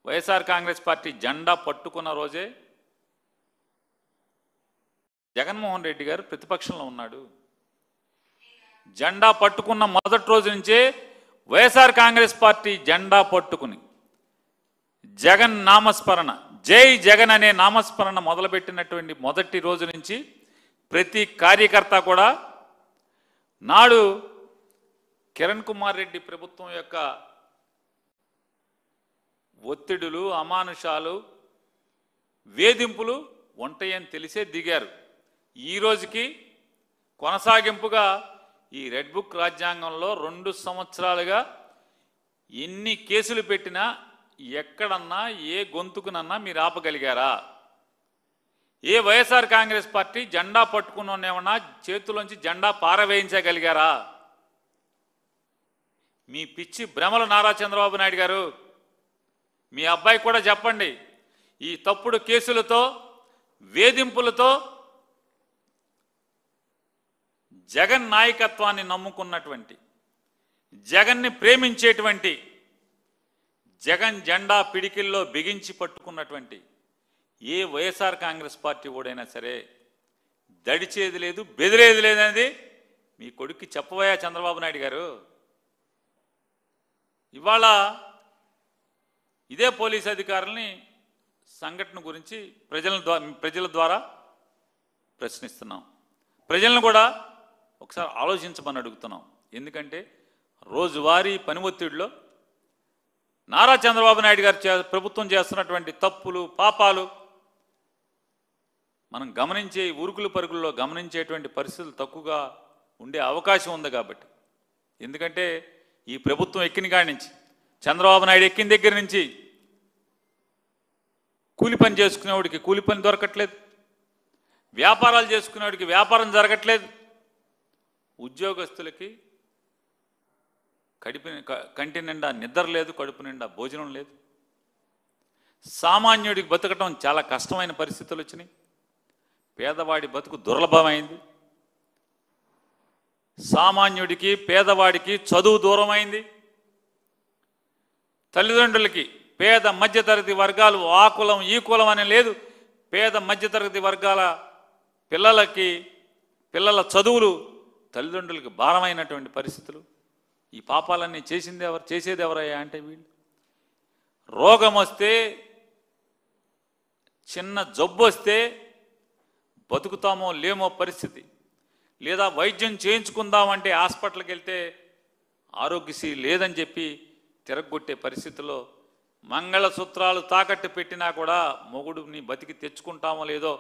YSR Congress party జెండా పట్టుకున్న రోజే జగన్మోహన్ రెడ్డి గారు ప్రతిపక్షంలో ఉన్నాడు. జెండా పట్టుకున్న మొదటి రోజు నుంచే వైఎస్ఆర్ కాంగ్రెస్ పార్టీ జెండా పట్టుకుని జగన్ నామస్మరణ, జై జగన్ అనే నామస్మరణ మొదలుపెట్టినటువంటి మొదటి రోజు నుంచి ప్రతి కార్యకర్త కూడా నాడు కిరణ్ కుమార్ రెడ్డి ప్రభుత్వం యొక్క ఒత్తిడులు, అమానుషాలు, వేధింపులు ఉంటాయని తెలిసే దిగారు. ఈ రోజుకి కొనసాగింపుగా ఈ రెడ్ బుక్ రాజ్యాంగంలో 2 సంవత్సరాలుగా ఎన్ని కేసులు పెట్టినా ఎక్కడన్నా ఏ గొంతుకునన్నా మీరు ఆపగలిగారా? ఏ వైఎస్ఆర్ కాంగ్రెస్ పార్టీ జెండా పట్టుకున్నామన్నా చేతుల్లోంచి జెండా పారవేయించగలిగారా? మీ పిచ్చి భ్రమలు నారా చంద్రబాబు నాయుడు గారు, మీ అబ్బాయి కూడా చెప్పండి. ఈ తప్పుడు కేసులతో, వేధింపులతో జగన్ నాయకత్వాన్ని నమ్ముకున్నటువంటి, జగన్ని ప్రేమించేటువంటి, జగన్ జెండా పిడికిల్లో బిగించి పట్టుకున్నటువంటి ఏ వైఎస్ఆర్ కాంగ్రెస్ పార్టీ ఓడైనా సరే దడిచేది లేదు, బెదిరేది లేదనేది మీ కొడుక్కి చెప్పబోయా చంద్రబాబు నాయుడు గారు. ఇవాళ ఇదే పోలీస్ అధికారుల్ని సంఘటన గురించి ప్రజల ద్వారా ప్రశ్నిస్తున్నాం. ప్రజలను కూడా ఒకసారి ఆలోచించమని అడుగుతున్నాం. ఎందుకంటే రోజువారీ పని ఒత్తిడిలో నారా చంద్రబాబు నాయుడు గారు ప్రభుత్వం చేస్తున్నటువంటి తప్పులు, పాపాలు మనం గమనించే ఉరుకులు పరుగుల్లో గమనించేటువంటి పరిస్థితులు తక్కువగా ఉండే అవకాశం ఉంది. కాబట్టి ఎందుకంటే ఈ ప్రభుత్వం ఎక్కిన కాడి నుంచి, చంద్రబాబు నాయుడు ఎక్కిన దగ్గర నుంచి కూలి పని చేసుకునేవాడికి కూలి పని దొరకట్లేదు, వ్యాపారాలు చేసుకునేవాడికి వ్యాపారం జరగట్లేదు, ఉద్యోగస్తులకి కంటి నిండా నిద్ర లేదు, కడుపు నిండా భోజనం లేదు, సామాన్యుడికి బతకటం చాలా కష్టమైన పరిస్థితులు వచ్చినాయి, పేదవాడి బతుకు దుర్లభమైంది, సామాన్యుడికి పేదవాడికి చదువు దూరమైంది, తల్లిదండ్రులకి పేద మధ్యతరగతి వర్గాలు ఆ కులం ఈ కులం అని లేదు, పేద మధ్యతరగతి వర్గాల పిల్లల చదువులు తల్లిదండ్రులకి భారమైనటువంటి పరిస్థితులు. ఈ పాపాలన్నీ చేసేది ఎవరయ్యా అంటే వీళ్ళు. రోగం వస్తే, చిన్న జబ్బు వస్తే బతుకుతామో లేమో పరిస్థితి, లేదా వైద్యం చేయించుకుందామంటే హాస్పిటల్కి వెళ్తే ఆరోగ్యశ్రీ లేదని చెప్పి తిరగొట్టే పరిస్థితిలో, మంగళసూత్రాలు తాకట్టు పెట్టినా కూడా మొగుడుని బతికి తెచ్చుకుంటామో లేదో